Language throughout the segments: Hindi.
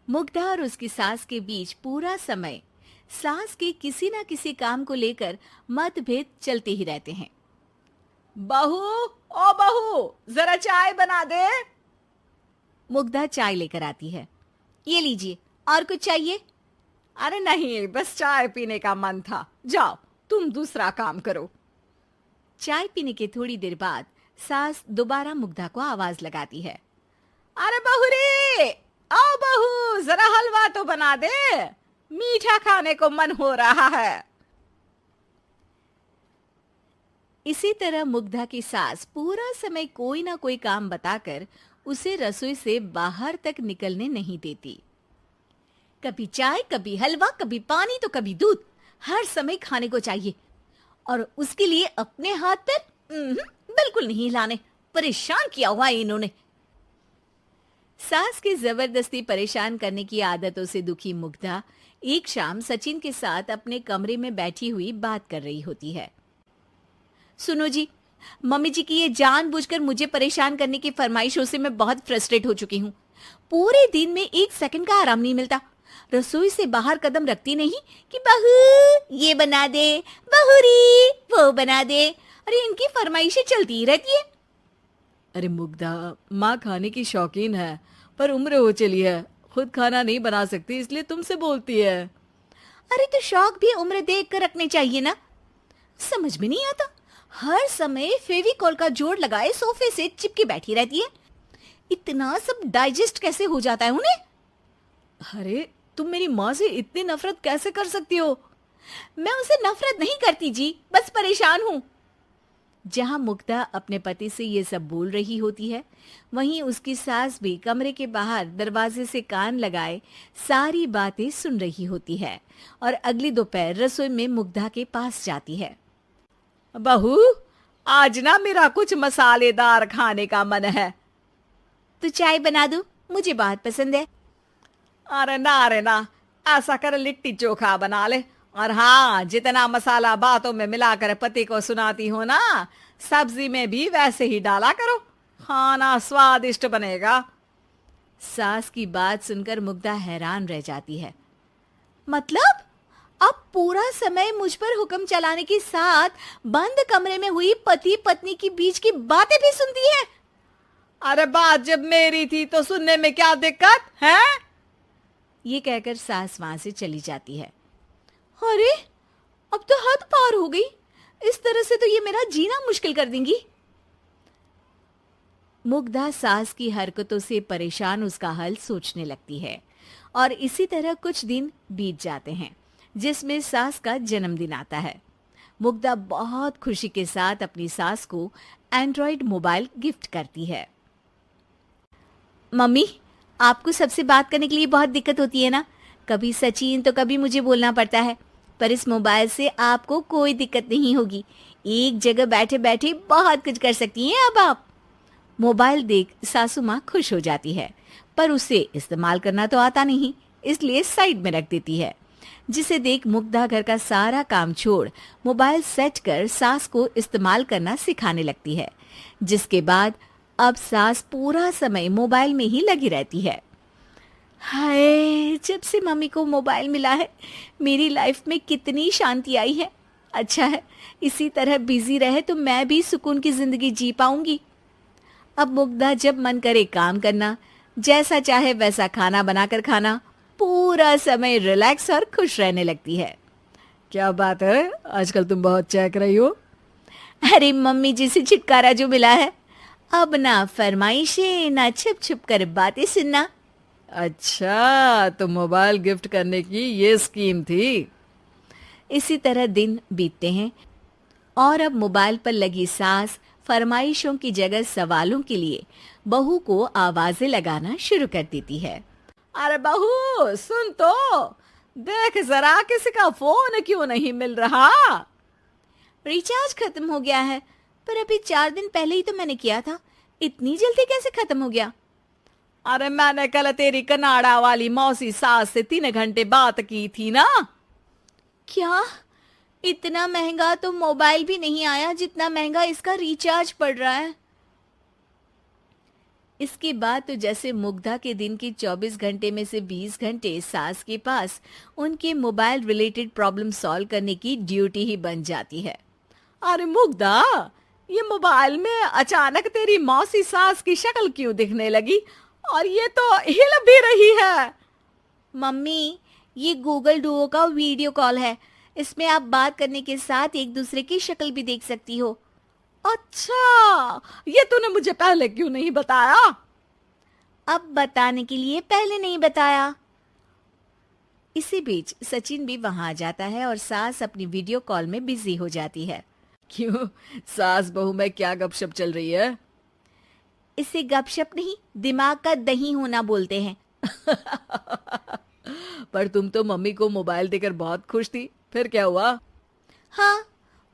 मुग्धा और उसकी सास के बीच पूरा समय सास के किसी न किसी काम को लेकर मतभेद चलते ही रहते हैं। बहू, ओ बहू, जरा चाय बना दे। मुग्धा चाय लेकर आती है। ये लीजिए, और कुछ चाहिए? अरे नहीं, बस चाय पीने का मन था। जाओ, तुम दूसरा काम करो। चाय पीने के थोड़ी देर बाद सास दोबारा मुग्धा को आवाज लगाती है। अरे बहू रे, आओ बहू, जरा हलवा तो बना दे, मीठा खाने को मन हो रहा है। इसी तरह मुग्धा की सास पूरा समय कोई ना कोई काम बताकर उसे रसोई से बाहर तक निकलने नहीं देती। कभी चाय, कभी हलवा, कभी पानी तो कभी दूध, हर समय खाने को चाहिए। और उसके लिए अपने हाथ पैर बिल्कुल नहीं हिलाने। परेशान किया हुआ है इन्होंने। सास की जबरदस्ती परेशान करने की आदतों से दुखी मुग्धा एक शाम सचिन के साथ अपने कमरे में बैठी हुई बात कर रही होती है। सुनो जी, मम्मी जी की ये जानबूझकर मुझे परेशान करने की फरमाइशों से मैं बहुत फ्रस्ट्रेट हो चुकी हूँ। पूरे दिन में एक सेकंड का आराम नहीं मिलता। रसोई से बाहर कदम रखती नहीं कि बहू ये बना दे, बहुरी वो बना दे। अरे इनकी फरमाइशें चलती ही रहती है। अरे मुग्धा, माँ खाने की शौकीन है, पर उम्र हो चली है, खुद खाना नहीं बना सकती, इसलिए तुमसे बोलती है। अरे तो शौक भी उम्र देख कर रखने चाहिए ना। समझ में नहीं आता, हर समय फेविकॉल का जोड़ लगाए सोफे से चिपके बैठी रहती है। इतना सब डाइजेस्ट कैसे हो जाता है उन्हें? अरे तुम मेरी माँ से इतनी नफरत कैसे कर सकती हो? मैं उनसे नफरत नहीं करती जी, बस परेशान हूँ। जहां मुग्धा अपने पति से ये सब बोल रही होती है, वहीं उसकी सास भी कमरे के बाहर दरवाजे से कान लगाए सारी बातें सुन रही होती है और अगली दोपहर रसोई में मुग्धा के पास जाती है। बहू, आज ना मेरा कुछ मसालेदार खाने का मन है। तो चाय बना दूं? मुझे बहुत पसंद है। अरे ना, ऐसा कर लिट्टी चोखा बना ले। और हाँ, जितना मसाला बातों में मिलाकर पति को सुनाती हो ना, सब्जी में भी वैसे ही डाला करो, खाना स्वादिष्ट बनेगा। सास की बात सुनकर मुग्धा हैरान रह जाती है। मतलब अब पूरा समय मुझ पर हुक्म चलाने के साथ बंद कमरे में हुई पति पत्नी की बीच की बातें भी सुनती है? अरे बात जब मेरी थी तो सुनने में क्या दिक्कत है? ये कहकर सास वहां से चली जाती है। अरे अब तो हद पार हो गई। इस तरह से तो ये मेरा जीना मुश्किल कर देंगी। मुग्धा सास की हरकतों से परेशान उसका हल सोचने लगती है और इसी तरह कुछ दिन बीत जाते हैं, जिसमें सास का जन्मदिन आता है। मुग्धा बहुत खुशी के साथ अपनी सास को एंड्रॉइड मोबाइल गिफ्ट करती है। मम्मी, आपको सबसे बात करने के लिए बहुत दिक्कत होती है ना? कभी सचिन तो कभी मुझे बोलना पड़ता है, पर इस मोबाइल से आपको कोई दिक्कत नहीं होगी। एक जगह बैठे बैठे बहुत कुछ कर सकती हैं अब आप। मोबाइल देख सासू माँ खुश हो जाती है, पर उसे इस्तेमाल करना तो आता नहीं, इसलिए साइड में रख देती है। जिसे देख मुग्धा घर का सारा काम छोड़ मोबाइल सेट कर सास को इस्तेमाल करना सिखाने लगती है, जिसके बाद अब सास पूरा समय मोबाइल में ही लगी रहती है। हाय, जब से मम्मी को मोबाइल मिला है मेरी लाइफ में कितनी शांति आई है। अच्छा है, इसी तरह बिजी रहे तो मैं भी सुकून की जिंदगी जी पाऊंगी। अब मुग्धा जब मन करे काम करना, जैसा चाहे वैसा खाना बनाकर खाना, पूरा समय रिलैक्स और खुश रहने लगती है। क्या बात है, आजकल तुम बहुत चहक रही हो। अरे मम्मी जी से छुटकारा जो मिला है, अब ना फरमाइशें ना छुप छुप कर बातें सुनना। अच्छा, तो मोबाइल गिफ्ट करने की ये स्कीम थी। इसी तरह दिन बीतते हैं और अब मोबाइल पर लगी सास फरमाइशों की जगह सवालों के लिए बहू को आवाजें लगाना शुरू कर देती है। अरे बहू, सुन तो, देख जरा किसी का फोन क्यों नहीं मिल रहा? रिचार्ज खत्म हो गया है, पर अभी 4 दिन पहले ही तो मैंने किया था। इतनी जल्दी कैसे खत्म हो गया? अरे मैंने कल तेरी कनाडा वाली मौसी सास से 3 घंटे बात की थी ना। क्या? इतना महंगा तो मोबाइल भी नहीं आया जितना महंगा इसका रिचार्ज पड़ रहा है। इसके बाद तो जैसे मुग्धा के दिन के 24 घंटे में से 20 घंटे सास के पास उनके मोबाइल रिलेटेड प्रॉब्लम सॉल्व करने की ड्यूटी ही बन जाती है। अरे मुग्धा, ये मोबाइल में अचानक तेरी मौसी सास की शक्ल क्यों दिखने लगी? और ये तो हिल भी रही है। मम्मी, ये गूगल डुओ का वीडियो कॉल है। इसमें आप बात करने के साथ एक दूसरे की शक्ल भी देख सकती हो। अच्छा, ये तूने मुझे पहले क्यों नहीं बताया? अब बताने के लिए पहले नहीं बताया। इसी बीच सचिन भी वहां आ जाता है और सास अपनी वीडियो कॉल में बिजी हो जाती है। क्यों, सास बहू में क्या गपशप चल रही है? इसे गपशप नहीं, दिमाग का दही होना बोलते हैं। पर तुम तो मम्मी को मोबाइल देकर बहुत खुश थी, फिर क्या हुआ? हाँ,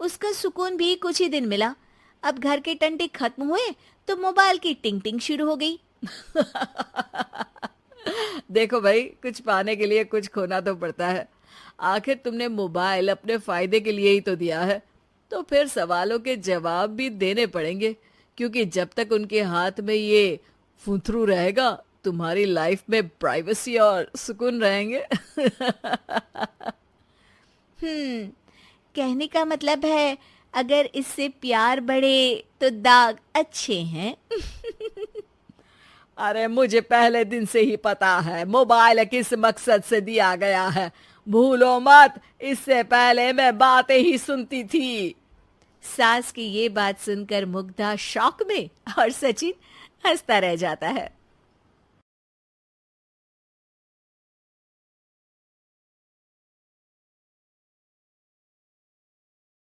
उसका सुकून भी कुछ ही दिन मिला। अब घर के टंटे खत्म हुए तो मोबाइल की टिंग टिंग शुरू हो गई। देखो भाई, कुछ पाने के लिए कुछ खोना तो पड़ता है। आखिर तुमने मोबाइल अपने फायदे के लिए ही तो दिया है, तो फिर सवालों के जवाब भी देने पड़ेंगे, क्योंकि जब तक उनके हाथ में ये फुंथरू रहेगा, तुम्हारी लाइफ में प्राइवेसी और सुकून रहेंगे। कहने का मतलब है अगर इससे प्यार बढ़े तो दाग अच्छे हैं। अरे मुझे पहले दिन से ही पता है मोबाइल किस मकसद से दिया गया है। भूलो मत, इससे पहले मैं बातें ही सुनती थी। सास की ये बात सुनकर मुग्धा शॉक में और सचिन हंसता रह जाता है।